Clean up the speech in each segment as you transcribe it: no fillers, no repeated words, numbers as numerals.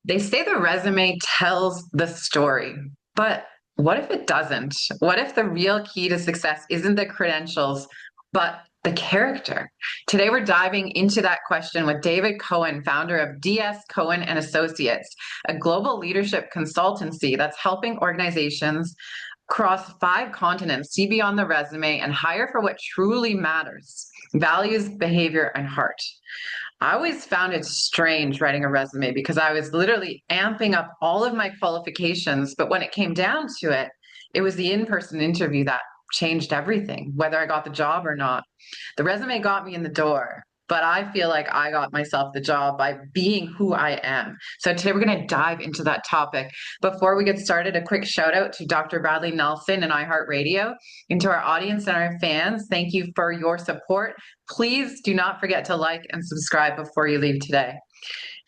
They say the resume tells the story, but what if it doesn't? What if the real key to success isn't the credentials, but the character? Today, we're diving into that question with David Cohen, founder of DS Cohen and Associates, a global leadership consultancy that's helping organizations across 5 continents see beyond the resume and hire for what truly matters: values, behavior, and heart. I always found it strange writing a resume because I was literally amping up all of my qualifications. But when it came down to it, it was the in person interview that changed everything, whether I got the job or not. The resume got me in the door, but I feel like I got myself the job by being who I am. So today we're going to dive into that topic. Before we get started, a quick shout out to Dr. Bradley Nelson and iHeartRadio, and to our audience and our fans. Thank you for your support. Please do not forget to like and subscribe before you leave today.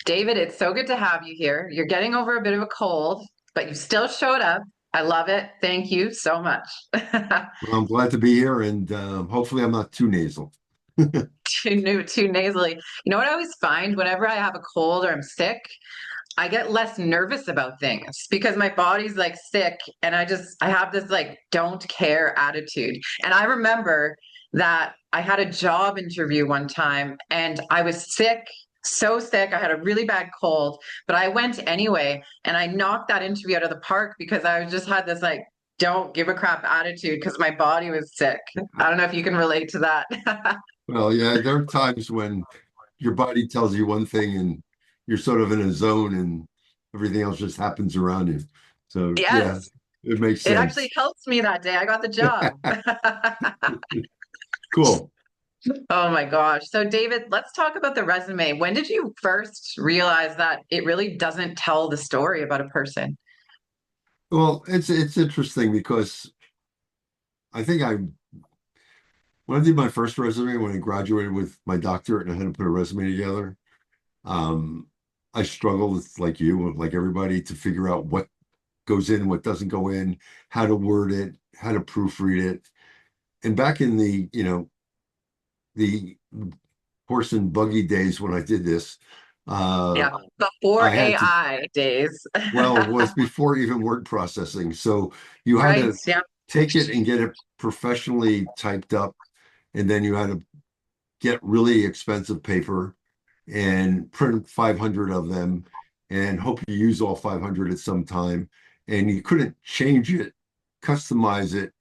David, it's so good to have you here. You're getting over a bit of a cold, but you still showed up. I love it. Thank you so much. Well, I'm glad to be here, and hopefully, I'm not too nasal. Too nasally. You know what I always find whenever I have a cold or I'm sick, I get less nervous about things because my body's like sick and I have this like don't care attitude. And I remember that I had a job interview one time and I was sick, so sick. I had a really bad cold, but I went anyway and I knocked that interview out of the park because I just had this like don't give a crap attitude because my body was sick. I don't know if you can relate to that. Well, yeah, there are times when your body tells you one thing and you're sort of in a zone and everything else just happens around you. So, yeah, Yes, it makes it actually sense. helped me that day. I got the job. Cool. Oh my gosh. So, David, let's talk about the resume. When did you first realize that it really doesn't tell the story about a person? Well, it's interesting because I think when I did my first resume, when I graduated with my doctorate and I had to put a resume together, um, I struggled like you, like everybody, to figure out what goes in, what doesn't go in, how to word it, how to proofread it. And back in the horse and buggy days when I did this, uh, Yeah, before I had to, AI days. well, it was before even word processing. So you had Right. to Yeah. take it and get it professionally typed up, and then you had to get really expensive paper and print 500 of them and hope you use all 500 at some time. And you couldn't change it, customize it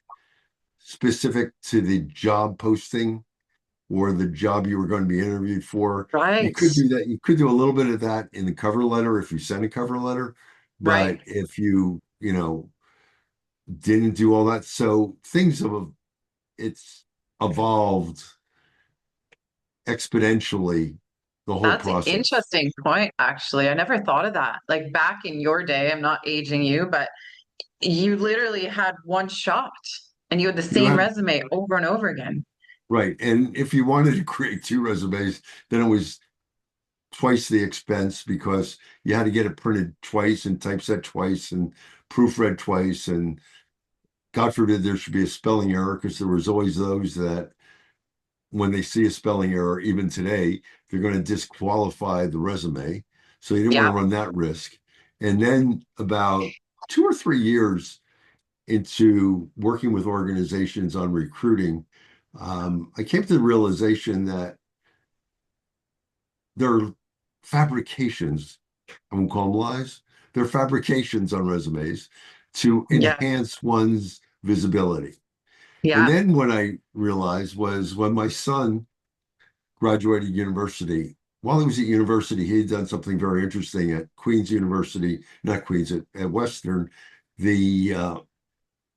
specific to the job posting or the job you were going to be interviewed for. You Right. could do that. You could do a little bit of that in the cover letter if you send a cover letter. Right. But if you didn't do all that, so it's evolved exponentially, the whole That's an process. interesting point, actually. I never thought of that. Like back in your day, I'm not aging you, but you literally had one shot and you had the You same had resume over and over again. Right. And if you wanted to create two resumes, then it was twice the expense because you had to get it printed twice and typeset twice and proofread twice. And God forbid there should be a spelling error because there was always those that when they see a spelling error, even today, they're going to disqualify the resume. So you didn't want to Yeah. run that risk. And then about 2 or 3 years into working with organizations on recruiting, I came to the realization that they're fabrications. I won't call them lies. They're fabrications on resumes to Yeah. enhance one's visibility. And Yeah. then what I realized was when my son graduated university, while he was at university, he had done something very interesting at Queen's University, not Queen's, at Western. The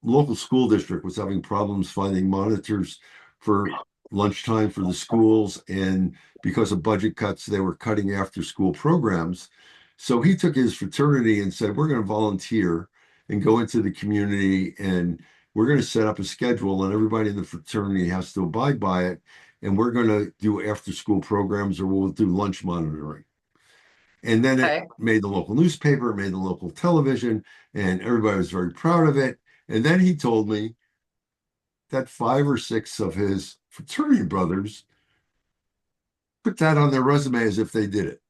local school district was having problems finding monitors for lunchtime for the schools. And because of budget cuts, they were cutting after school programs. So he took his fraternity and said, we're going to volunteer and go into the community and we're going to set up a schedule and everybody in the fraternity has to abide by it. And we're going to do after school programs or we'll do lunch monitoring. And then it Okay. made the local newspaper, it made the local television, and everybody was very proud of it. And then he told me that 5 or 6 of his fraternity brothers put that on their resume as if they did it.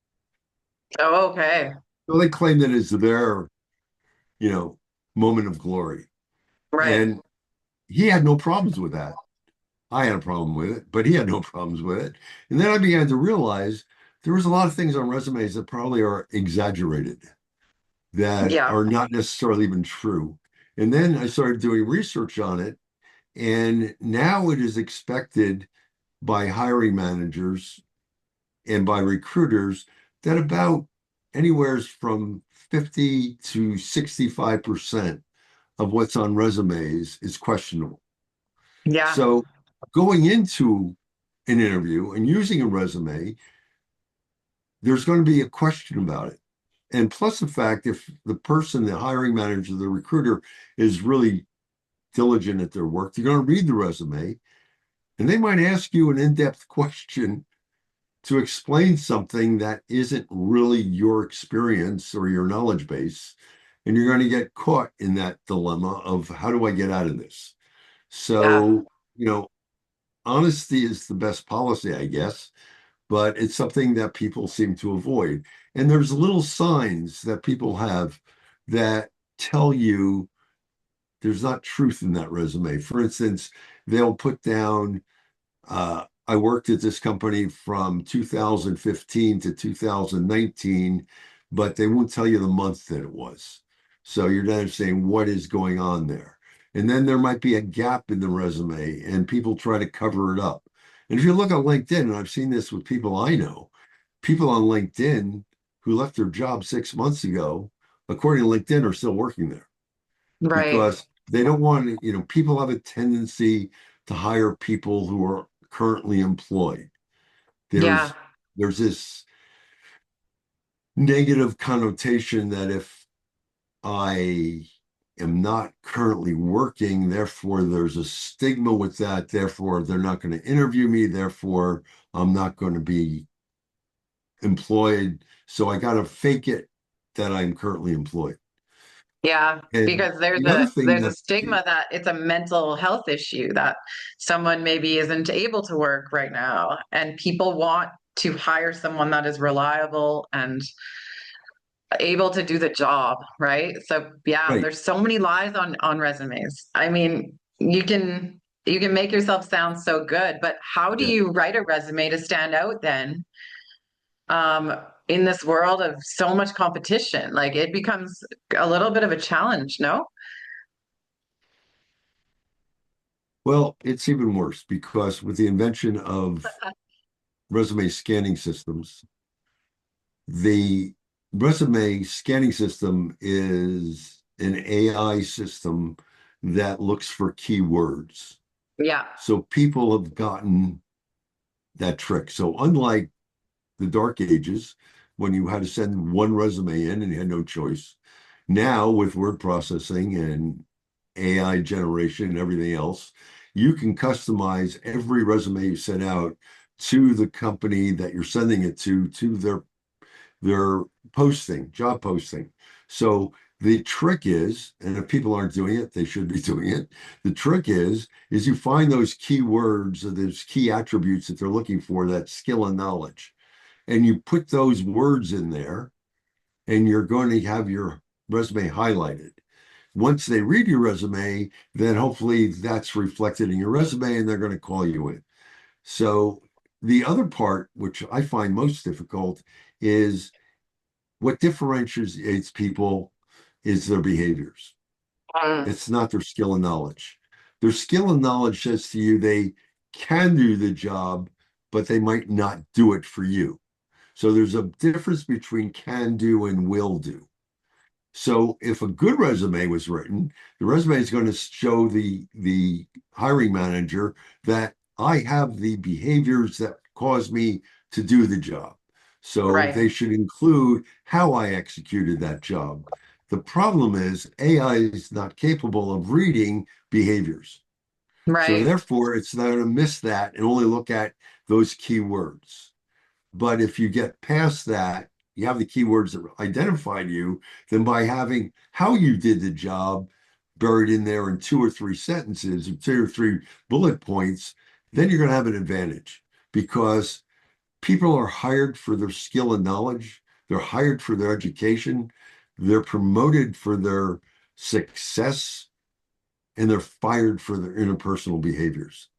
Oh, okay. So they claim that it's their, you know, moment of glory. Right. And he had no problems with that. I had a problem with it, but he had no problems with it. And then I began to realize there was a lot of things on resumes that probably are exaggerated, that Yeah. are not necessarily even true. And then I started doing research on it, and now it is expected by hiring managers and by recruiters that about anywhere from 50 to 65% of what's on resumes is questionable. Yeah. So going into an interview and using a resume, there's going to be a question about it. And plus the fact if the person, the hiring manager, the recruiter is really diligent at their work, they're going to read the resume and they might ask you an in-depth question to explain something that isn't really your experience or your knowledge base. And you're going to get caught in that dilemma of how do I get out of this? Yeah. So, you know, honesty is the best policy, I guess, but it's something that people seem to avoid. And there's little signs that people have that tell you there's not truth in that resume. For instance, they'll put down I worked at this company from 2015 to 2019, but they won't tell you the month that it was. So you're not saying what is going on there. And then there might be a gap in the resume, and people try to cover it up. And if you look on LinkedIn, and I've seen this with people I know, people on LinkedIn who left their job 6 months ago, according to LinkedIn, are still working there Right. because they don't want to, people have a tendency to hire people who are currently employed. Yeah. There's this negative connotation that if I am not currently working, therefore there's a stigma with that, therefore they're not going to interview me, therefore I'm not going to be employed. So I got to fake it that I'm currently employed. Yeah, And because there's the other a thing there's a that, stigma that it's a mental health issue that someone maybe isn't able to work right now, and people want to hire someone that is reliable and able to do the job, right? So yeah, right, there's so many lies on resumes. I mean, you can make yourself sound so good, but how do yeah. you write a resume to stand out then? Um, in this world of so much competition, like it becomes a little bit of a challenge, no? Well, it's even worse because with the invention of resume scanning systems, the resume scanning system is an AI system that looks for keywords. Yeah. So people have gotten that trick. So unlike the dark ages, when you had to send one resume in and you had no choice, now with word processing and AI generation and everything else, you can customize every resume you send out to the company that you're sending it to their posting, job posting. So the trick is, and if people aren't doing it, they should be doing it. The trick is you find those keywords or those key attributes that they're looking for, that skill and knowledge, and you put those words in there, and you're going to have your resume highlighted. Once they read your resume, then hopefully that's reflected in your resume and they're going to call you in. So the other part, which I find most difficult, is what differentiates people is their behaviors. Mm, It's not their skill and knowledge. Their skill and knowledge says to you they can do the job, but they might not do it for you. So there's a difference between can do and will do. So if a good resume was written, the resume is going to show the hiring manager that I have the behaviors that cause me to do the job. So right. they should include how I executed that job. The problem is AI is not capable of reading behaviors. So Right. therefore, it's not going to miss that and only look at those keywords. But if you get past that, you have the keywords that identified you, then by having how you did the job buried in there in two or three sentences or two or three bullet points, then you're going to have an advantage because people are hired for their skill and knowledge, They're hired for their education, they're promoted for their success, and they're fired for their interpersonal behaviors.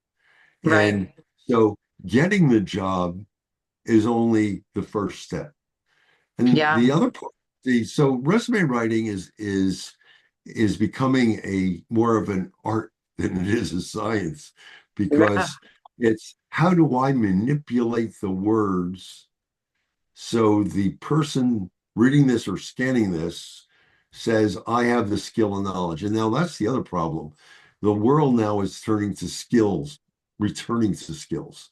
And Right. so getting the job is only the first step. And Yeah. the other part, so resume writing is becoming a more of an art than it is a science, Yeah. because it's how do I manipulate the words so the person reading this or scanning this says, I have the skill and knowledge. And now that's the other problem. The world now is turning to skills, returning to skills.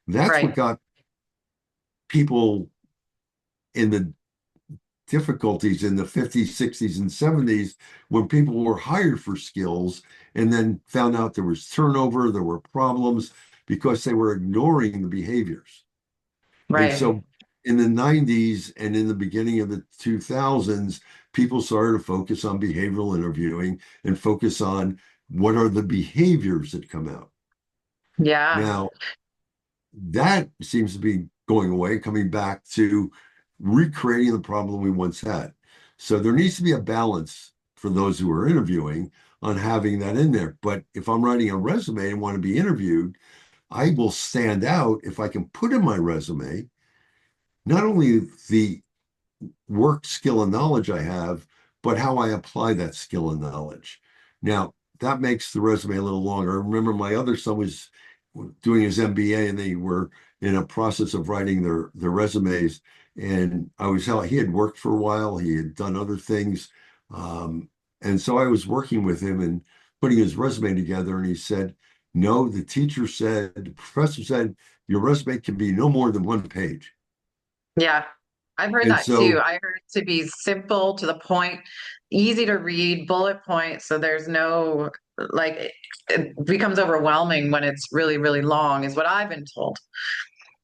That's what Right. got people in the difficulties in the 50s, 60s, and 70s when people were hired for skills and then found out there was turnover, there were problems because they were ignoring the behaviors. And Right. so in the 90s and in the beginning of the 2000s, people started to focus on behavioral interviewing and focus on what are the behaviors that come out. Yeah. Now, that seems to be going away, coming back to recreating the problem we once had. So there needs to be a balance for those who are interviewing on having that in there. But if I'm writing a resume and want to be interviewed, I will stand out if I can put in my resume not only the work skill and knowledge I have, but how I apply that skill and knowledge. Now, that makes the resume a little longer. I remember my other son was doing his MBA and they were in a process of writing their resumes. And he had worked for a while, he had done other things. And so I was working with him and putting his resume together. And he said, no, the professor said, your resume can be no more than one page. Yeah. I've heard And that too. so I heard it to be simple, to the point, easy to read, bullet points. So there's no, like, it becomes overwhelming when it's really, really long, is what I've been told.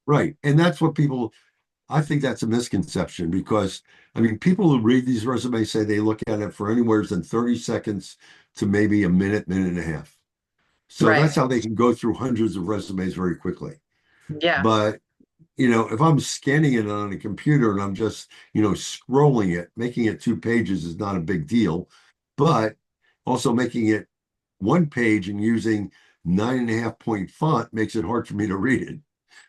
right. And that's what people, I think that's a misconception because, I mean, people who read these resumes say they look at it for anywhere than 30 seconds to maybe a minute, minute and a half. So that's Right. how they can go through hundreds of resumes very quickly. Yeah. But, if I'm scanning it on a computer and I'm just, scrolling it, making it 2 pages is not a big deal. But also making it one page and using 9.5 point font makes it hard for me to read it. Yeah.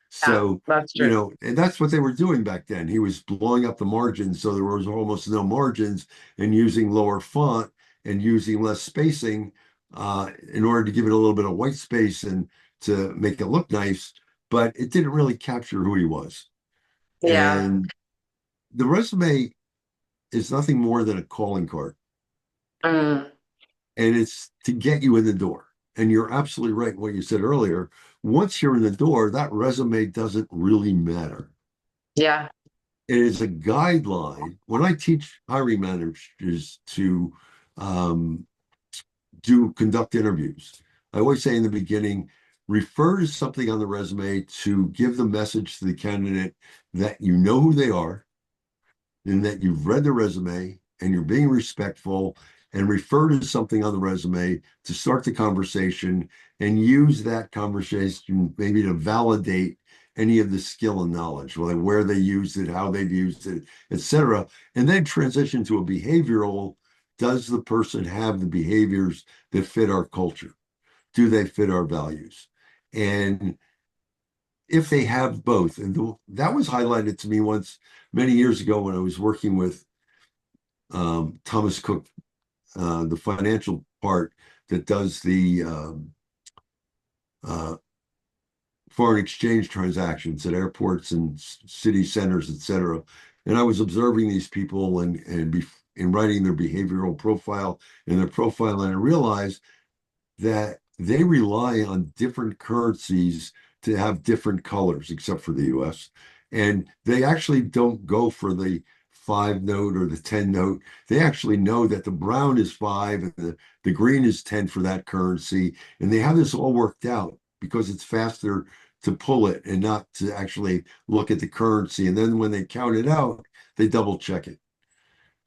So, That's true. and that's what they were doing back then. He was blowing up the margins so there was almost no margins and using lower font and using less spacing in order to give it a little bit of white space and to make it look nice. But it didn't really capture who he was. Yeah. And the resume is nothing more than a calling card, Mm, and it's to get you in the door. And you're absolutely right in what you said earlier. Once you're in the door, that resume doesn't really matter. yeah. It is a guideline. When I teach hiring managers to um, conduct interviews, I always say in the beginning, refer to something on the resume to give the message to the candidate that you know who they are and that you've read the resume and you're being respectful, and refer to something on the resume to start the conversation and use that conversation maybe to validate any of the skill and knowledge, like where they used it, how they've used it, etc. And then transition to a behavioral. Does the person have the behaviors that fit our culture? Do they fit our values? And if they have both, and that was highlighted to me once many years ago when I was working with Thomas Cook, the financial part that does the uh, foreign exchange transactions at airports and city centers, et cetera. And I was observing these people and writing their behavioral profile and their profile, and I realized that they rely on different currencies to have different colors, except for the US. And they actually don't go for the 5 note or the 10 note. They actually know that the brown is 5 and the green is 10 for that currency. And they have this all worked out because it's faster to pull it and not to actually look at the currency. And then when they count it out, they double check it.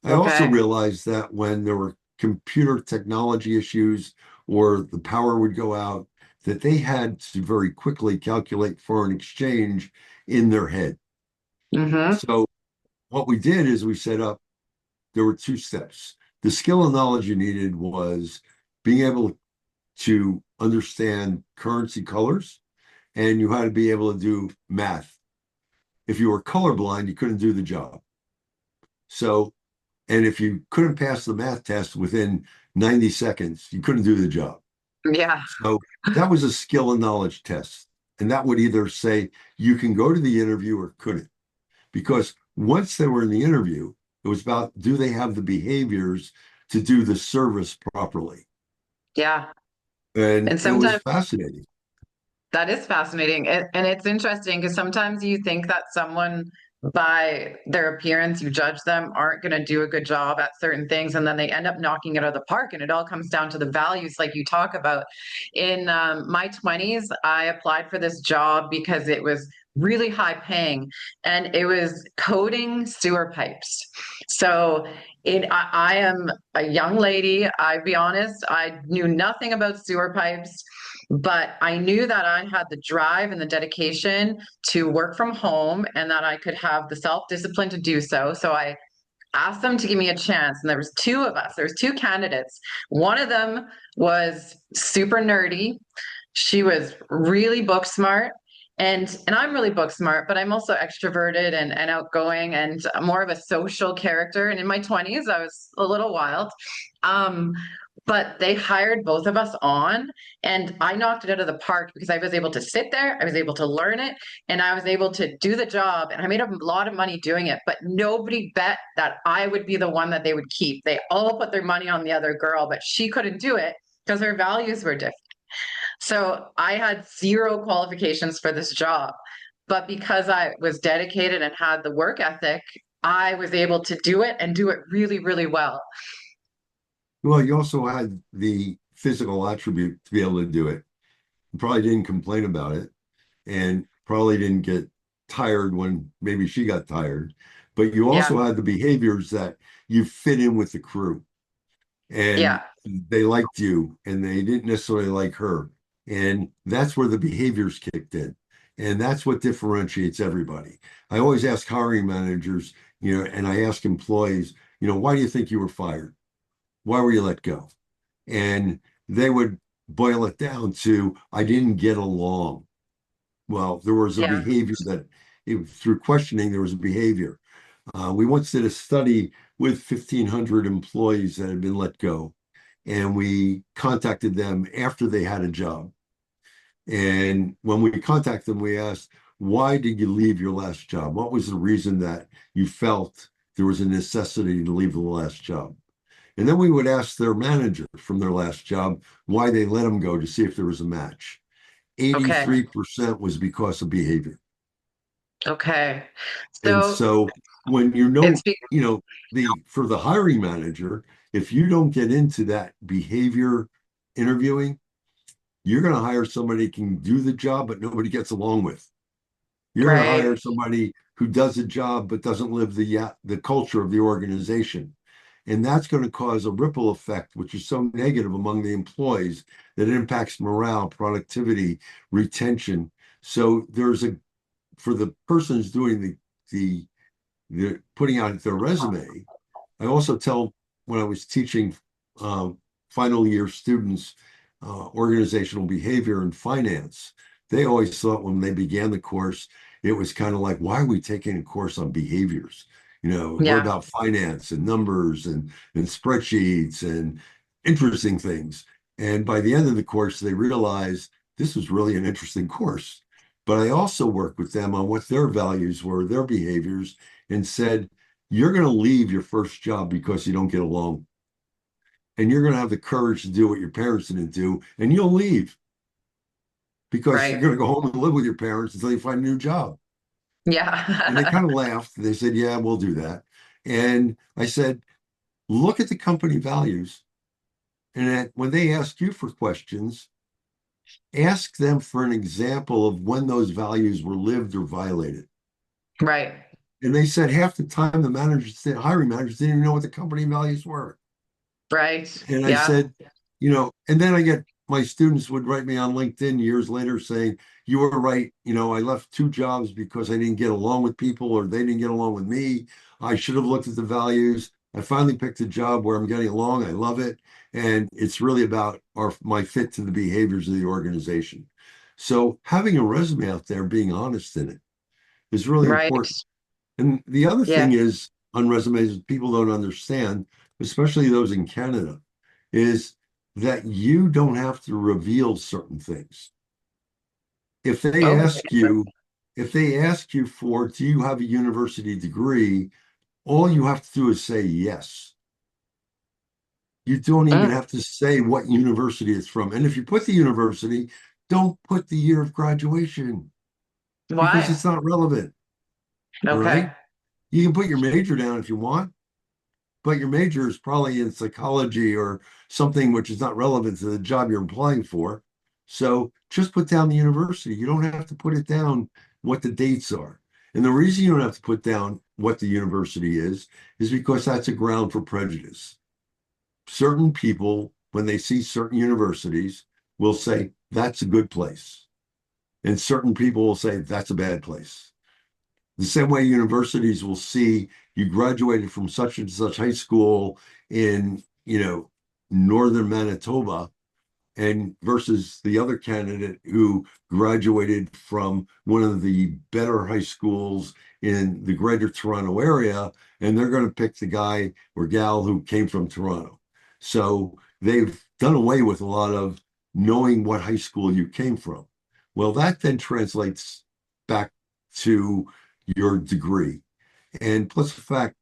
I also Okay. realized that when there were computer technology issues or the power would go out, that they had to very quickly calculate foreign exchange in their head. Mm-hmm. So what we did is we set up, there were two steps. The skill and knowledge you needed was being able to understand currency colors, and you had to be able to do math. If you were colorblind, you couldn't do the job. So, and if you couldn't pass the math test within 90 seconds, you couldn't do the job. Yeah. So that was a skill and knowledge test. And that would either say you can go to the interview or couldn't. Because once they were in the interview, it was about, do they have the behaviors to do the service properly? Yeah. And And it was sometimes fascinating. that is fascinating. And it's interesting because sometimes you think that someone, by their appearance, you judge them, aren't going to do a good job at certain things. And then they end up knocking it out of the park. And it all comes down to the values, like you talk about. In my 20s, I applied for this job because it was really high paying and it was coating sewer pipes. So I am a young lady. I'll be honest, I knew nothing about sewer pipes. But I knew that I had the drive and the dedication to work from home and that I could have the self-discipline to do so. So I asked them to give me a chance. And there was two of us. There was two candidates. One of them was super nerdy. She was really book smart. And I'm really book smart, but I'm also extroverted and outgoing and more of a social character. And in my 20s, I was a little wild. Um, but they hired both of us on, and I knocked it out of the park because I was able to sit there, I was able to learn it, and I was able to do the job. And I made a lot of money doing it, but nobody bet that I would be the one that they would keep. They all put their money on the other girl, but she couldn't do it because her values were different. So I had zero qualifications for this job. But because I was dedicated and had the work ethic, I was able to do it and do it really, really well. Well, you also had the physical attribute to be able to do it. You probably didn't complain about it and probably didn't get tired when maybe she got tired, but you Yeah. also had the behaviors that you fit in with the crew and Yeah. they liked you and they didn't necessarily like her. And that's where the behaviors kicked in. And that's what differentiates everybody. I always ask hiring managers, and I ask employees, why do you think you were fired? Why were you let go? And they would boil it down to, I didn't get along. Well, there was a Yeah. behavior through questioning, there was a behavior. We once did a study with 1,500 employees that had been let go, and we contacted them after they had a job. And when we contacted them, we asked, why did you leave your last job? What was the reason that you felt there was a necessity to leave the last job? And then we would ask their manager from their last job why they let them go to see if there was a match. Okay. 83% was because of behavior. Okay. And So so when you it's know, the for the hiring manager, if you don't get into that behavior interviewing, you're going to hire somebody who can do the job, but nobody gets along with. You're going to right. hire somebody who does a job but doesn't live the culture of the organization. And that's going to cause a ripple effect, which is so negative among the employees that it impacts morale, productivity, retention. So for the person who's doing the putting out their resume, I also tell when I was teaching uh, final year students organizational behavior and finance, they always thought when they began the course, it was kind of like, why are we taking a course on behaviors? We're Yeah. about finance and numbers and spreadsheets and interesting things. And by the end of the course, they realized this was really an interesting course. But I also worked with them on what their values were, their behaviors, and said, you're going to leave your first job because you don't get along. And you're going to have the courage to do what your parents didn't do, and you'll leave because you're Right. going to go home and live with your parents until you find a new job. And they Yeah. kind of laughed. They said, yeah, we'll do that. And I said, look at the company values. And when they ask you for questions, ask them for an example of when those values were lived or violated. Right. And they said half the time hiring managers didn't even know what the company values were. Right. And I Yeah. said, and then I get my students would write me on LinkedIn years later saying, you were right. I left two jobs because I didn't get along with people or they didn't get along with me. I should have looked at the values. I finally picked a job where I'm getting along. I love it. And it's really about my fit to the behaviors of the organization. So having a resume out there, being honest in it is really Right. important. And the other Yeah. thing is on resumes, people don't understand, especially those in Canada, is that you don't have to reveal certain things. If they Oh, ask you, if they ask you for, do you have a university degree? All you have to do is say yes. You don't even mm, have to say what university it's from. And if you put the university, don't put the year of graduation because why? it's not relevant. All right. Okay. You can put your major down if you want, but your major is probably in psychology or something which is not relevant to the job you're applying for. So just put down the university. You don't have to put it down what the dates are. And the reason you don't have to put down what the university is because that's a ground for prejudice. Certain people, when they see certain universities, will say, that's a good place. And certain people will say, that's a bad place. The same way universities will see you graduated from such and such high school in, northern Manitoba, and versus the other candidate who graduated from one of the better high schools in the greater Toronto area, and they're going to pick the guy or gal who came from Toronto. So they've done away with a lot of knowing what high school you came from. Well, that then translates back to your degree. And plus the fact,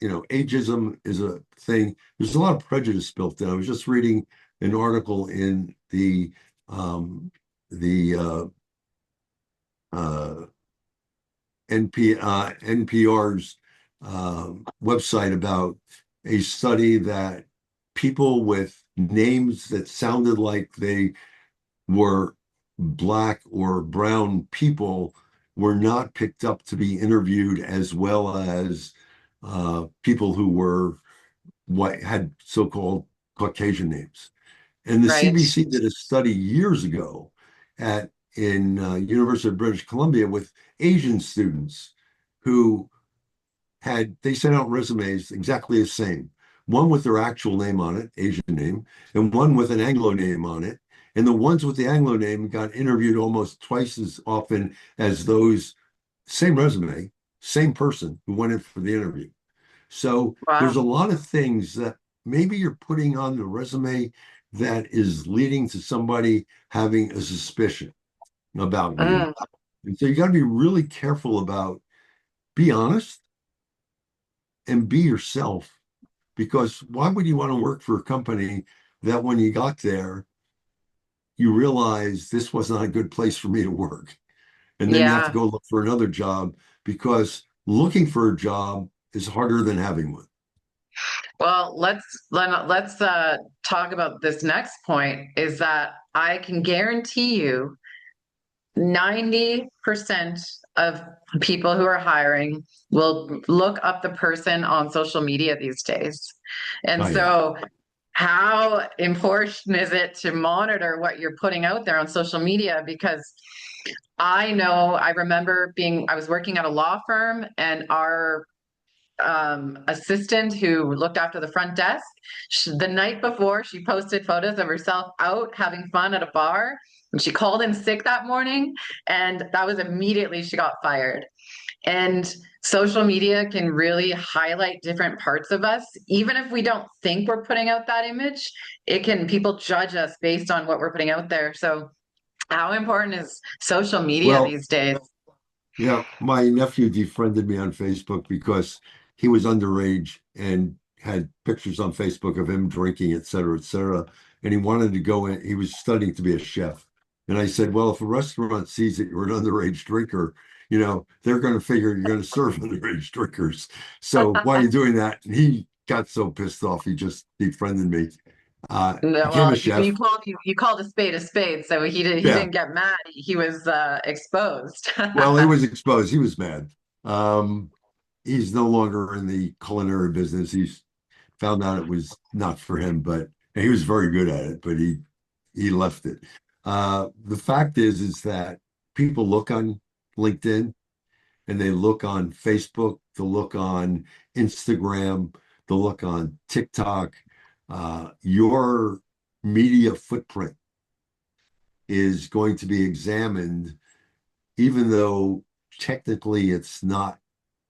ageism is a thing. There's a lot of prejudice built in. I was just reading an article in the uh, NPR's website about a study that people with names that sounded like they were black or brown people were not picked up to be interviewed as well as people who were white, had so-called Caucasian names. And the Right. CBC did a study years ago at in University of British Columbia with Asian students who they sent out resumes exactly the same, one with their actual name on it, Asian name, and one with an Anglo name on it. And the ones with the Anglo name got interviewed almost twice as often as those same resume, same person who went in for the interview. So there's Wow. a lot of things that maybe you're putting on the resume that is leading to somebody having a suspicion about you. Mm, And so you got to be really careful about be honest and be yourself because why would you want to work for a company that when you got there, you realize this was not a good place for me to work? And then you have to yeah. go look for another job because looking for a job is harder than having one. Well, let's talk about this next point is that I can guarantee you 90% of people who are hiring will look up the person on social media these days. And Oh, yeah. so how important is it to monitor what you're putting out there on social media? Because I remember I was working at a law firm and our assistant who looked after the front desk, the night before, she posted photos of herself out having fun at a bar. And she called in sick that morning, and that was immediately she got fired. And social media can really highlight different parts of us. Even if we don't think we're putting out that image, people judge us based on what we're putting out there. So, how important is social media Well, these days? yeah, my nephew defriended me on Facebook because he was underage and had pictures on Facebook of him drinking, et cetera, et cetera. And he wanted to go in, he was studying to be a chef. And I said, well, if a restaurant sees that you're an underage drinker, they're going to figure you're going to serve underage drinkers. So why are you doing that? And he got so pissed off, he just defriended me. No, Became well, a you chef. called a spade, so he Yeah. didn't get mad. He was exposed. Well, he was exposed. He was mad. Um, he's no longer in the culinary business. He's found out it was not for him, but and he was very good at it, but he left it. The fact is that people look on LinkedIn and they look on Facebook, they look on Instagram, they look on TikTok. Your media footprint is going to be examined, even though technically it's not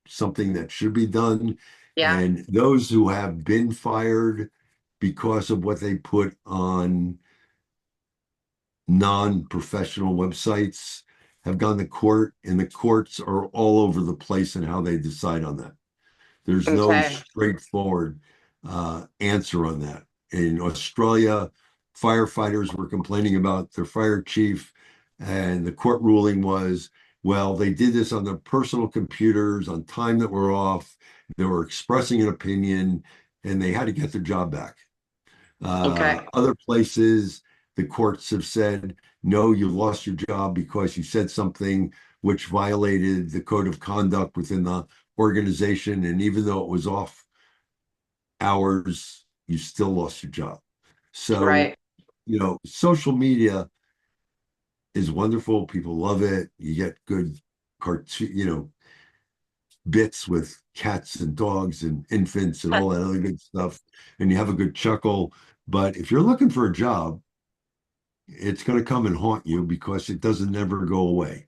something that should be done. Yeah. And those who have been fired because of what they put on non-professional websites have gone to court, and the courts are all over the place in how they decide on that. There's no Okay. straightforward answer on that. In Australia, firefighters were complaining about their fire chief, and the court ruling was, well, they did this on their personal computers on time that were off. They were expressing an opinion, and they had to get their job back. Okay. Other places, the courts have said, no, you lost your job because you said something which violated the code of conduct within the organization. And even though it was off hours, you still lost your job. So, Right. social media is wonderful. People love it. You get good cartoon, bits with cats and dogs and infants and all that other good stuff. And you have a good chuckle. But if you're looking for a job, it's going to come and haunt you because it doesn't never go away.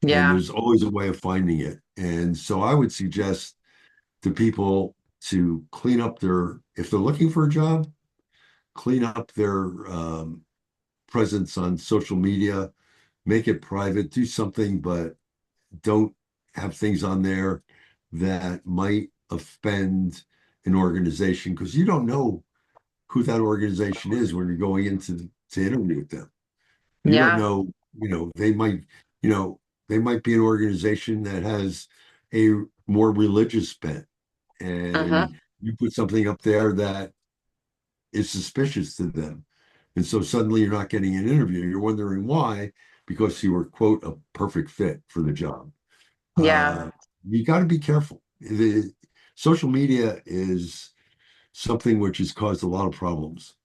And Yeah. there's always a way of finding it. And so I would suggest to people to clean up if they're looking for a job, clean up their presence on social media, make it private, do something, but don't have things on there that might offend an organization because you don't know who that organization is when you're going into to interview with them. You don't Yeah. know, you know, they might be an organization that has a more religious bent, Uh-huh. and you put something up there that is suspicious to them. And so suddenly you're not getting an interview. You're wondering why, because you were, quote, a perfect fit for the job. Yeah. Uh, you got to be careful. Social media is something which has caused a lot of problems.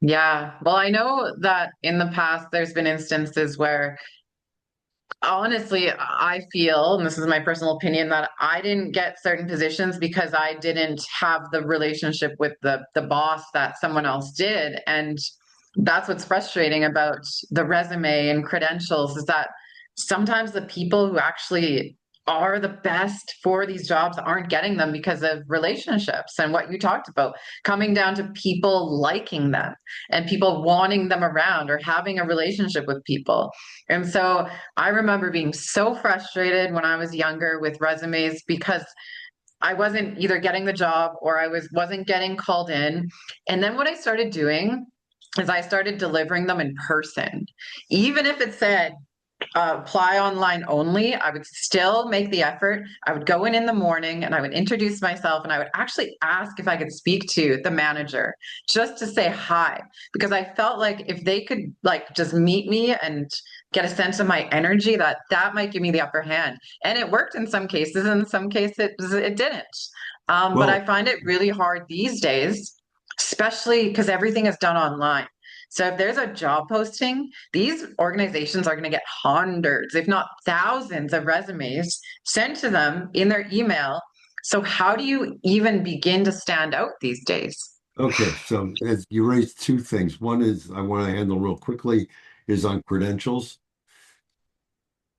Yeah. Well, I know that in the past there's been instances where honestly, I feel, and this is my personal opinion, that I didn't get certain positions because I didn't have the relationship with the boss that someone else did. And that's what's frustrating about the resume and credentials is that sometimes the people who actually are the best for these jobs aren't getting them because of relationships and what you talked about, coming down to people liking them and people wanting them around or having a relationship with people. And so I remember being so frustrated when I was younger with resumes because I wasn't either getting the job or wasn't getting called in. And then what I started doing is I started delivering them in person. Even if it said apply online only, I would still make the effort. I would go in the morning and I would introduce myself and I would actually ask if I could speak to the manager just to say hi because I felt like if they could like just meet me and get a sense of my energy that might give me the upper hand. And it worked in some cases, and in some cases it didn't. But I Well, find it really hard these days, especially because everything is done online. So if there's a job posting, these organizations are going to get hundreds, if not thousands, of resumes sent to them in their email. So how do you even begin to stand out these days? okay, so as you raised two things. One is I want to handle real quickly is on credentials.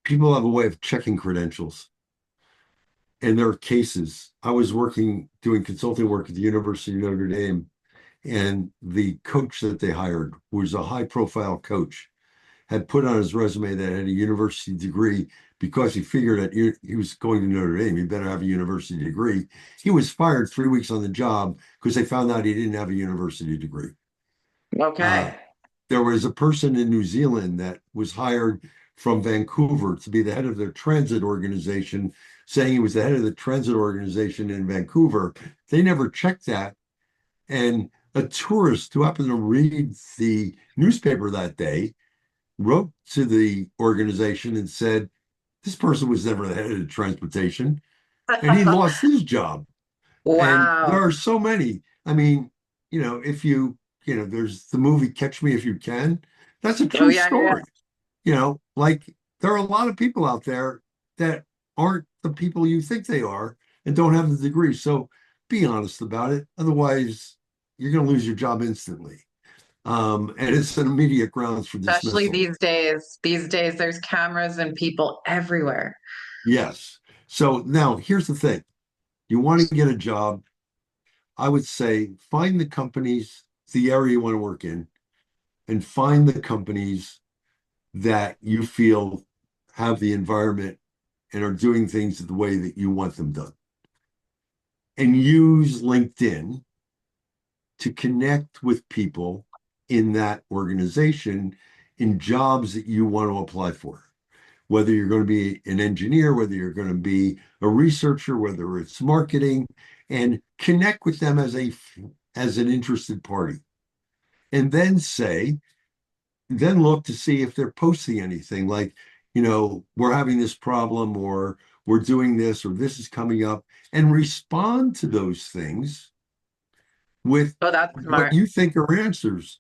People have a way of checking credentials, and there are cases. I was doing consulting work at the University of Notre Dame, and the coach that they hired was a high-profile coach, had put on his resume that had a university degree because he figured that he was going to Notre Dame. He better have a university degree. He was fired 3 weeks on the job because they found out he didn't have a university degree. Uh, Okay. there was a person in New Zealand that was hired from Vancouver to be the head of their transit organization, saying he was the head of the transit organization in Vancouver. They never checked that. And a tourist who happened to read the newspaper that day wrote to the organization and said, this person was never the head of transportation, and he lost his job. And there Wow. are so many. I mean, if there's the movie Catch Me If You Can. That's a Oh true yeah, yeah, story. Like there are a lot of people out there that aren't the people you think they are and don't have the degree. So be honest about it. Otherwise, you're going to lose your job instantly. And it's an immediate grounds for Especially dismissal. these days. These days, there's cameras and people everywhere. Yes. So now here's the thing. You want to get a job, I would say find the companies, the area you want to work in, and find the companies that you feel have the environment and are doing things the way that you want them done. And use LinkedIn to connect with people in that organization in jobs that you want to apply for. Whether you're going to be an engineer, whether you're going to be a researcher, whether it's marketing, and connect with them as an interested party. And then look to see if they're posting anything like, we're having this problem or we're doing this or this is coming up and respond to those things with Oh, that's what smart. you think are answers.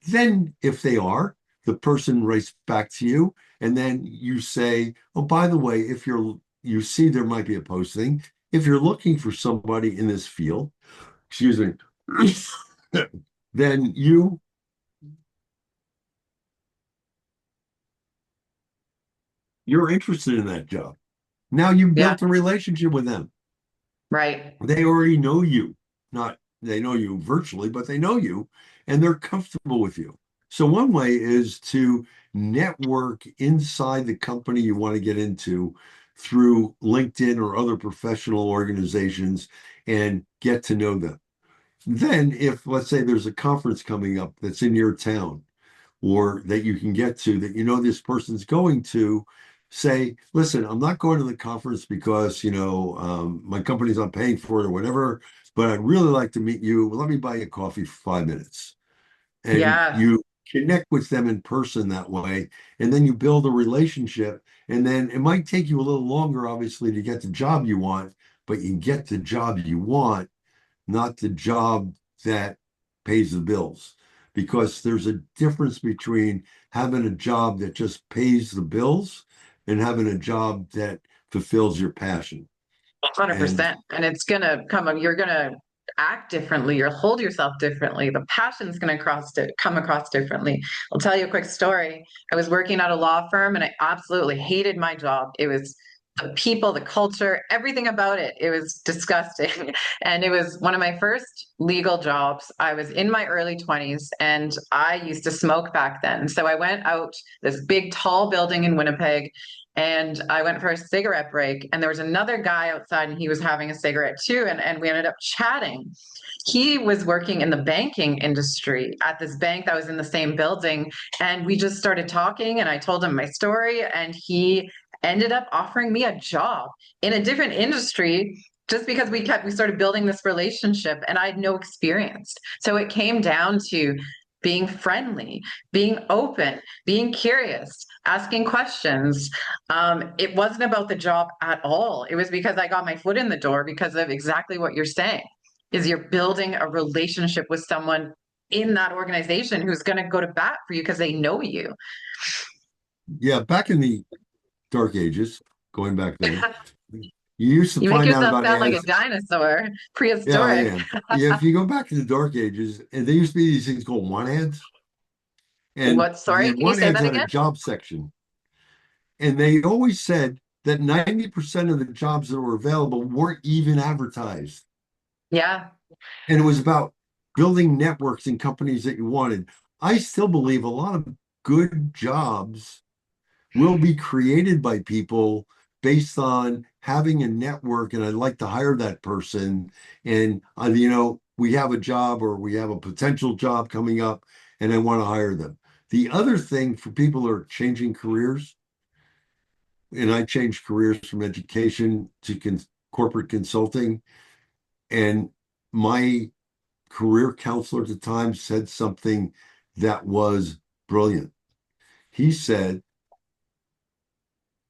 Then, if they are, the person writes back to you, and then you say, "Oh, by the way, if you see there might be a posting, if you're looking for somebody in this field, excuse me, then you're interested in that job. Now you've Yeah, built a relationship with them. right. They already know you. Not they know you virtually, but they know you and they're comfortable with you. So one way is to network inside the company you want to get into through LinkedIn or other professional organizations and get to know them. Then if let's say there's a conference coming up that's in your town or that you can get to that this person's going to say, listen, I'm not going to the conference because my company's not paying for it or whatever, but I'd really like to meet you. Let me buy you coffee for 5 minutes. And Yeah, you connect with them in person that way, and then you build a relationship. And then it might take you a little longer, obviously, to get the job you want, but you get the job you want, not the job that pays the bills. Because there's a difference between having a job that just pays the bills and having a job that fulfills your passion. And 100%. And it's gonna you're gonna act differently, you'll hold yourself differently. The passion's gonna come across differently. I'll tell you a quick story. I was working at a law firm and I absolutely hated my job. It was the people, the culture, everything about it. It was disgusting. And it was one of my first legal jobs. I was in my early 20s and I used to smoke back then. So I went out this big, tall building in Winnipeg and I went for a cigarette break. And there was another guy outside and he was having a cigarette too. And we ended up chatting. He was working in the banking industry at this bank that was in the same building. And we just started talking and I told him my story and he ended up offering me a job in a different industry just because we started building this relationship and I had no experience. So it came down to being friendly, being open, being curious, asking questions. It wasn't about the job at all. It was because I got my foot in the door because of exactly what you're saying. Is you're building a relationship with someone in that organization who's going to go to bat for you because they know you. yeah, back in the dark ages, going back then, you used to You make find out yourself about sound like a ads. dinosaur, Yeah, I prehistoric. am. Yeah, if you go back to the dark ages, and there used to be these things called want ads, and What? the Sorry, can you want say ads that had a again? job section, and they always said that 90% of the jobs that were available weren't even advertised. Yeah, And it was about building networks in companies that you wanted. I still believe a lot of good jobs will be created by people based on having a network and I'd like to hire that person and we have a job or we have a potential job coming up and I want to hire them. The other thing for people who are changing careers, and I changed careers from education to corporate consulting, and my career counselor at the time said something that was brilliant. He said,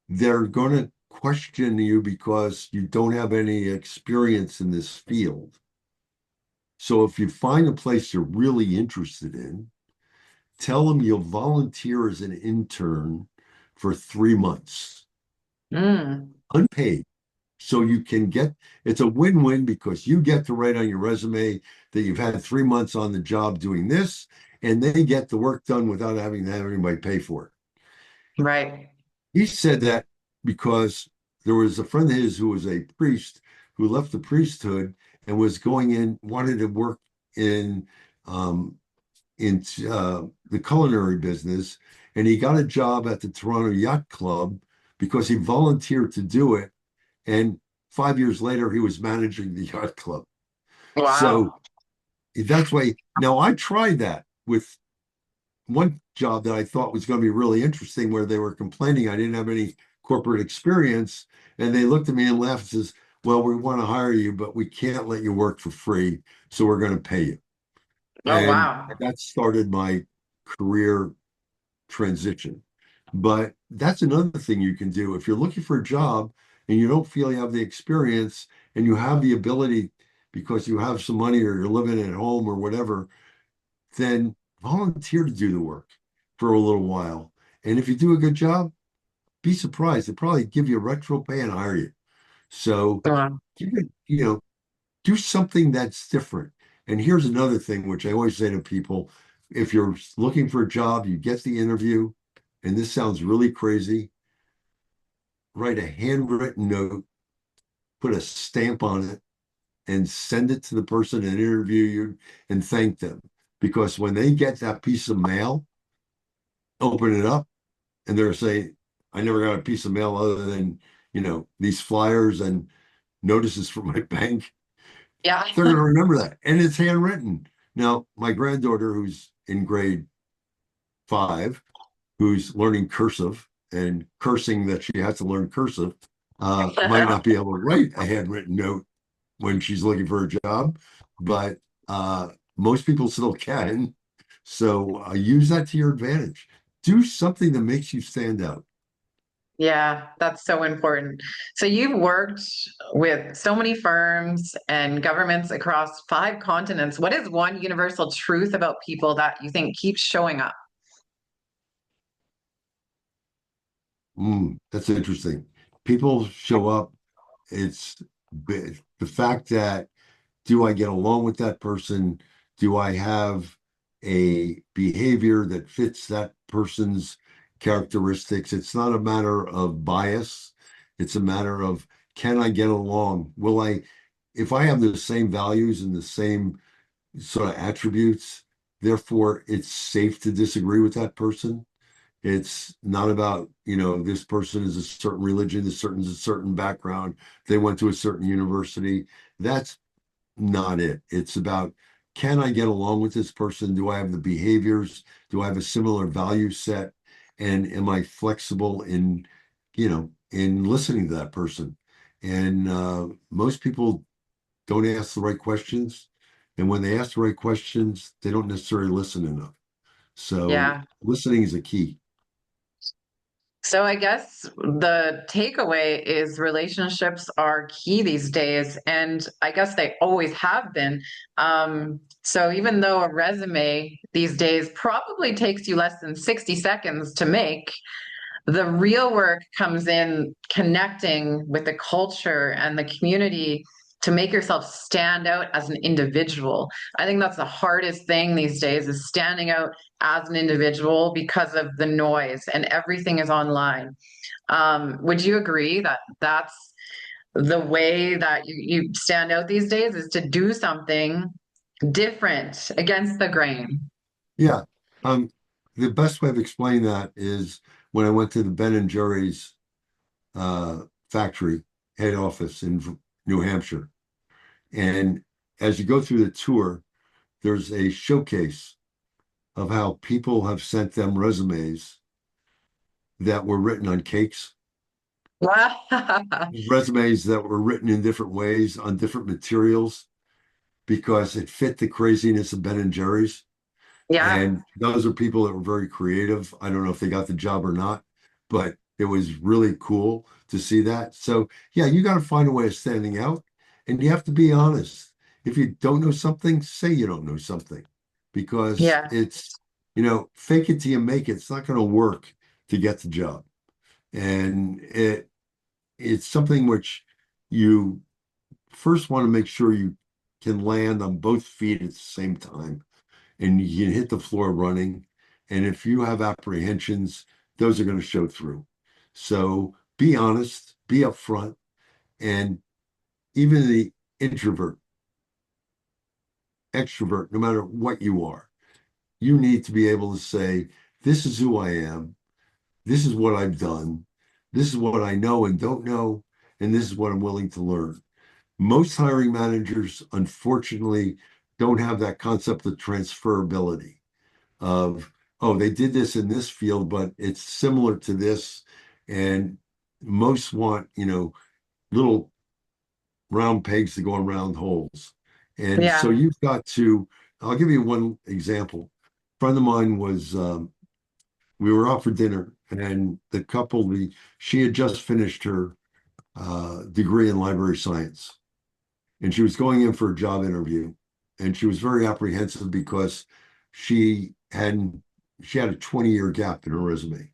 they're going to question you because you don't have any experience in this field. So if you find a place you're really interested in, tell them you'll volunteer as an intern for 3 months. Mm, unpaid. So you can get, it's a win-win because you get to write on your resume that you've had 3 months on the job doing this, and they get the work done without having to have anybody pay for it. right. He said that because there was a friend of his who was a priest who left the priesthood and was going in, wanted to work in um, the culinary business, and he got a job at the Toronto Yacht Club because he volunteered to do it. And 5 years later, he was managing the yacht club. So Wow. that's why now I tried that with one job that I thought was going to be really interesting, where they were complaining I didn't have any corporate experience. And they looked at me and laughed and says, well, we want to hire you, but we can't let you work for free. So we're going to pay you. Oh, And wow. that started my career transition. But that's another thing you can do. If you're looking for a job and you don't feel you have the experience and you have the ability because you have some money or you're living at home or whatever, then volunteer to do the work for a little while. And if you do a good job, be surprised. They probably give you a retro pay and hire you. So Wow. give it, do something that's different. And here's another thing, which I always say to people, if you're looking for a job, you get the interview, and this sounds really crazy, write a handwritten note, put a stamp on it, and send it to the person that interviewed you and thank them. Because when they get that piece of mail, open it up, and they're saying, I never got a piece of mail other than, these flyers and notices from my bank. Yeah. They're going to remember that. And it's handwritten. Now, my granddaughter, who's in grade 5, who's learning cursive and cursing that she has to learn cursive, might not be able to write a handwritten note when she's looking for a job, but most people still can. So use that to your advantage. Do something that makes you stand out. Yeah, that's so important. So you've worked with so many firms and governments across 5 continents. What is one universal truth about people that you think keeps showing up? That's interesting. People show up. It's the fact that, do I get along with that person? Do I have a behavior that fits that person's characteristics? It's not a matter of bias. It's a matter of, can I get along? If I have the same values and the same sort of attributes, therefore it's safe to disagree with that person. It's not about, this person is a certain religion, this certain is a certain background, they went to a certain university. That's not it. It's about, can I get along with this person? Do I have the behaviors? Do I have a similar value set? And am I flexible in listening to that person? And most people don't ask the right questions. And when they ask the right questions, they don't necessarily listen enough. So Yeah. listening is a key. So I guess the takeaway is relationships are key these days, and I guess they always have been. So even though a resume these days probably takes you less than 60 seconds to make, the real work comes in connecting with the culture and the community to make yourself stand out as an individual. I think that's the hardest thing these days is standing out as an individual because of the noise and everything is online. Would you agree that that's the way that you stand out these days is to do something different against the grain? Yeah. Um, the best way of explaining that is when I went to the Ben and Jerry's factory head office in New Hampshire. And as you go through the tour, there's a showcase of how people have sent them resumes that were written on cakes, resumes that were written in different ways on different materials because it fit the craziness of Ben and Jerry's. Yeah, And those are people that were very creative. I don't know if they got the job or not, but it was really cool to see that. So, yeah, you got to find a way of standing out and you have to be honest. If you don't know something, say you don't know something because yeah. fake it till you make it. It's not going to work to get the job. And it's something which you first want to make sure you can land on both feet at the same time and you can hit the floor running. And if you have apprehensions, those are going to show through. So be honest, be upfront, and even the introvert, extrovert, no matter what you are, you need to be able to say, this is who I am, this is what I've done, this is what I know and don't know, and this is what I'm willing to learn. Most hiring managers, unfortunately, don't have that concept of transferability of, oh, they did this in this field, but it's similar to this. And most want, little round pegs to go in round holes. And so Yeah. you've got to, I'll give you one example. A friend of mine was, we were out for dinner, and the couple, she had just finished her degree in library science, and she was going in for a job interview, and she was very apprehensive because she hadn't she had a 20-year gap in her resume.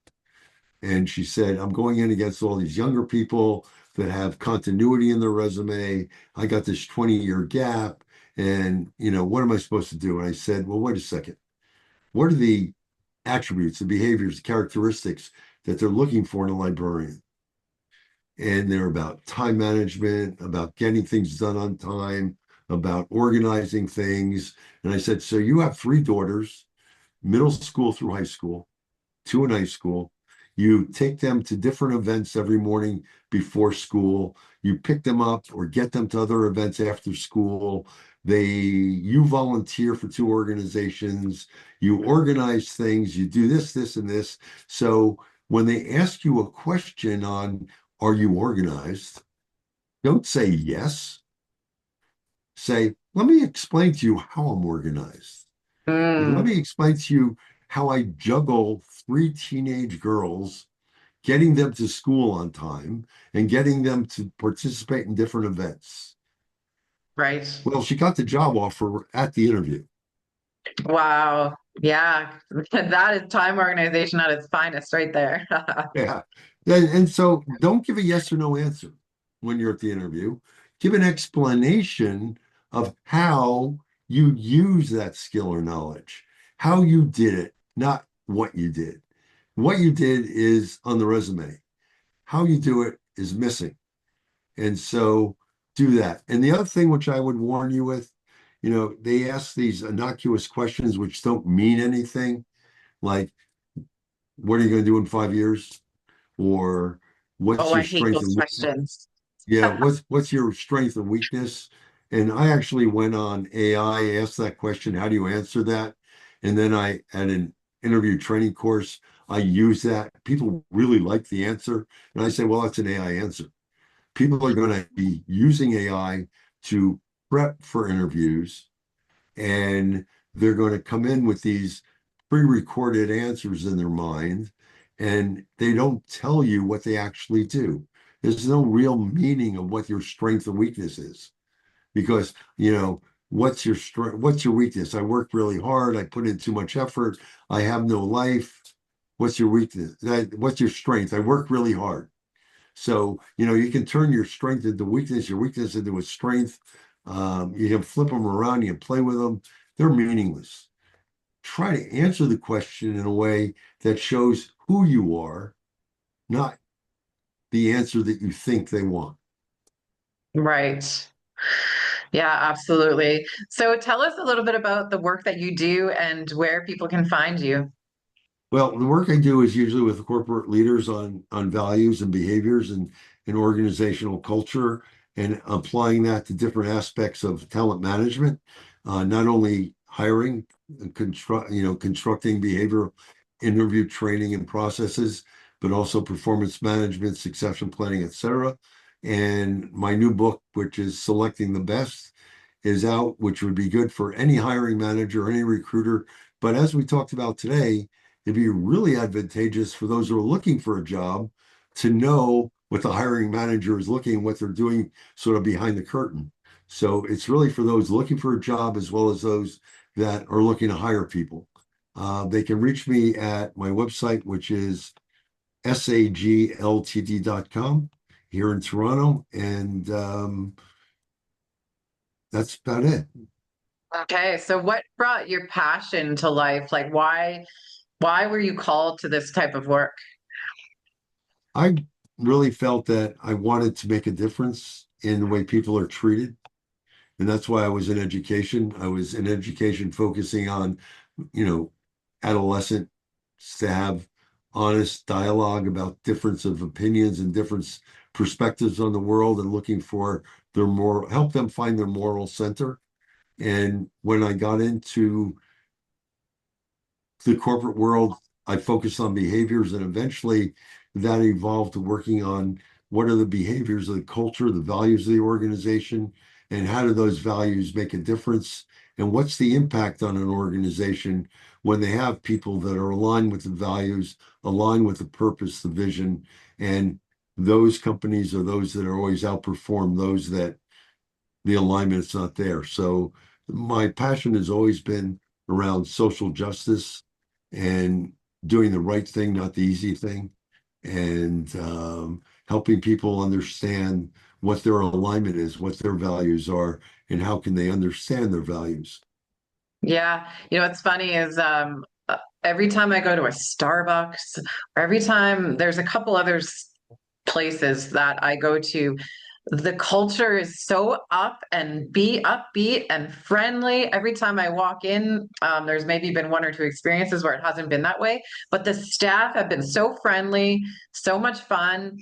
And she said, I'm going in against all these younger people that have continuity in their resume. I got this 20-year gap. And, what am I supposed to do? And I said, well, wait a second. What are the attributes, the behaviors, the characteristics that they're looking for in a librarian? And they're about time management, about getting things done on time, about organizing things. And I said, so you have three daughters, middle school through high school, two in high school. You take them to different events every morning before school. You pick them up or get them to other events after school. You volunteer for two organizations. You organize things. You do this, this, and this. So when they ask you a question on, are you organized? Don't say yes. Say, let me explain to you how I'm organized. Let Mm, me explain to you how I juggle three teenage girls, getting them to school on time and getting them to participate in different events. right. Well, she got the job offer at the interview. Wow. Yeah. That is time organization at its finest right there. Yeah. And so don't give a yes or no answer when you're at the interview. Give an explanation of how you use that skill or knowledge, how you did it, not what you did. What you did is on the resume. How you do it is missing. And so do that. And the other thing which I would warn you with, they ask these innocuous questions which don't mean anything, like, what are you going to do in 5 years? Or what's Oh, your I hate strength those and weakness? questions. Yeah, what's your strength and weakness? And I actually went on AI, asked that question, how do you answer that? And then I at an interview training course, I use that. People really like the answer. And I say, well, that's an AI answer. People are going to be using AI to prep for interviews, and they're going to come in with these pre-recorded answers in their mind, and they don't tell you what they actually do. There's no real meaning of what your strength and weakness is, because what's your strength, what's your weakness? I work really hard, I put in too much effort, I have no life. What's your weakness? What's your strength? I work really hard. So, you can turn your strength into weakness, your weakness into a strength. You can flip them around, you can play with them. They're meaningless. Try to answer the question in a way that shows who you are, not the answer that you think they want. Right. Yeah, absolutely. So tell us a little bit about the work that you do and where people can find you. Well, the work I do is usually with corporate leaders on values and behaviors and organizational culture, and applying that to different aspects of talent management, not only hiring, constructing behavior, interview training and processes, but also performance management, succession planning, etc. And my new book, which is Selecting the Best, is out, which would be good for any hiring manager, any recruiter. But as we talked about today, it'd be really advantageous for those who are looking for a job to know what the hiring manager is looking, what they're doing sort of behind the curtain. So it's really for those looking for a job as well as those that are looking to hire people. They can reach me at my website, which is sagltd.com. here in Toronto, and that's about it. Okay, so what brought your passion to life? Like why were you called to this type of work? I really felt that I wanted to make a difference in the way people are treated. And that's why I was in education. I was in education focusing on, you know, adolescents to have honest dialogue about difference of opinions and different perspectives on the world and looking for their moral, help them find their moral center. And when I got into the corporate world, I focused on behaviors, and eventually that evolved to working on what are the behaviors of the culture, the values of the organization, and how do those values make a difference? And what's the impact on an organization when they have people that are aligned with the values, aligned with the purpose, the vision, and those companies are those that are always outperform those that the alignment's not there. So my passion has always been around social justice and doing the right thing, not the easy thing, and helping people understand what their alignment is, what their values are, and how can they understand their values. Yeah, what's funny is every time I go to a Starbucks, or every time there's a couple others places that I go to, the culture is so up and be upbeat and friendly. Every time I walk in, there's maybe been one or two experiences where it hasn't been that way, but the staff have been so friendly, so much fun.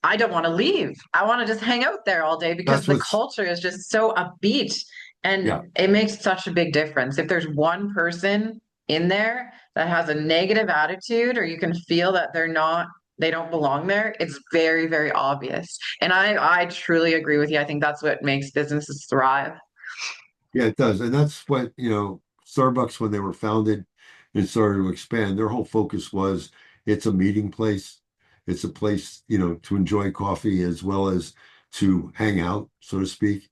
I don't want to leave. I want to just hang out there all day because That's the what's, culture is just so upbeat. yeah, And it makes such a big difference. If there's one person in there that has a negative attitude, or you can feel that they don't belong there, it's very, very obvious. And I truly agree with you. I think that's what makes businesses thrive. yeah, it does. And that's what, Starbucks, when they were founded and started to expand, their whole focus was it's a meeting place. It's a place, to enjoy coffee as well as to hang out, so to speak.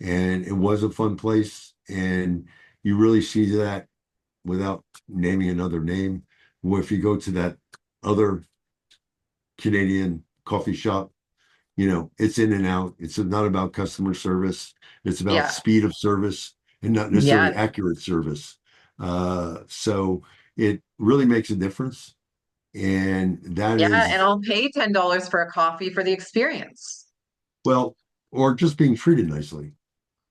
And it was a fun place. And you really see that without naming another name. Well, if you go to that other Canadian coffee shop, it's in and out. It's not about customer service. It's about Yeah. speed of service and not necessarily Yes. accurate service. So it really makes a difference. And that Yeah. And is, I'll pay $10 for a coffee for the experience. well, or just being treated nicely.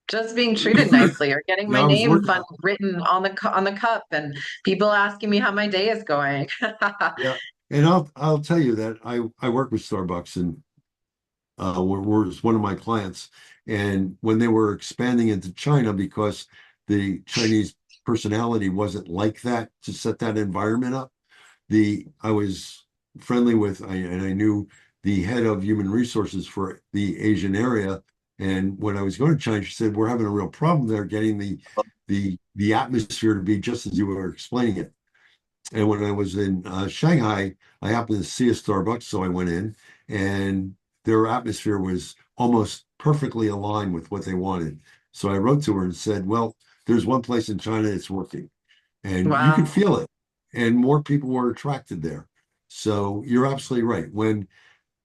Just being treated nicely or getting my Now I was name working, fun written on on the cup and people asking me how my day is going. yeah. And I'll tell you that I work with Starbucks and was one of my clients. And when they were expanding into China, because the Chinese personality wasn't like that to set that environment up, I was friendly with, and I knew the head of human resources for the Asian area. And when I was going to China, she said, "We're having a real problem there getting the atmosphere to be just as you were explaining it." And when I was in Shanghai, I happened to see a Starbucks, so I went in, and their atmosphere was almost perfectly aligned with what they wanted. So I wrote to her and said, "Well, there's one place in China that's working, and you could Wow. feel it, and more people were attracted there." So you're absolutely right.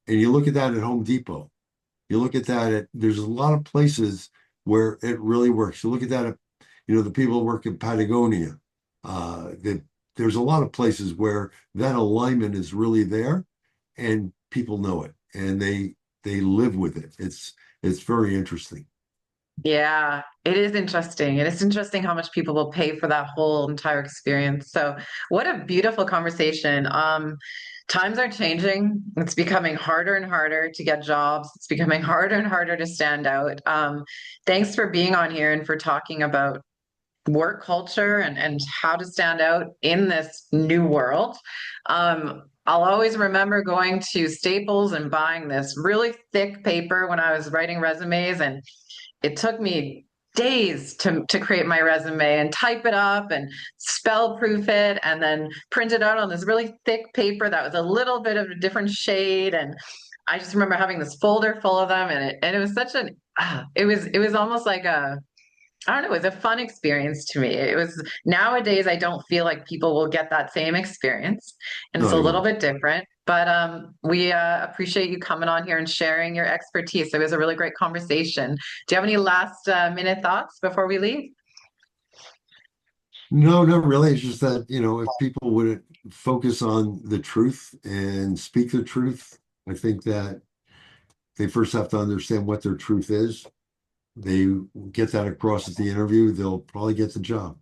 And you look at that at Home Depot, you look at that at there's a lot of places where it really works. You look at that at, the people who work in Patagonia. That there's a lot of places where that alignment is really there, and people know it, and they live with it. It's very interesting. Yeah, it is interesting. It is interesting how much people will pay for that whole entire experience. So, what a beautiful conversation. Times are changing. It's becoming harder and harder to get jobs. It's becoming harder and harder to stand out. Thanks for being on here and for talking about work culture and how to stand out in this new world. I'll always remember going to Staples and buying this really thick paper when I was writing resumes, and it took me days to create my resume and type it up and spell proof it and then print it out on this really thick paper that was a little bit of a different shade. And I just remember having this folder full of them, and it was such an it was almost like a, I don't know, it was a fun experience to me. It was, nowadays I don't feel like people will get that same experience, and No, it's a they little won't. bit different. But we appreciate you coming on here and sharing your expertise. It was a really great conversation. Do you have any last minute thoughts before we leave? No, not really. It's just that, if people would focus on the truth and speak the truth, I think that they first have to understand what their truth is. They get that across at the interview, they'll probably get the job.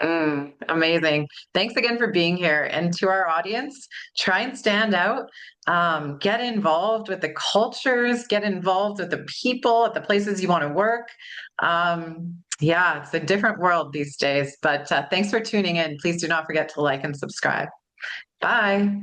Amazing. Thanks again for being here. And to our audience, try and stand out. Get involved with the cultures, get involved with the people at the places you want to work. Yeah, it's a different world these days. But thanks for tuning in. Please do not forget to like and subscribe. Bye.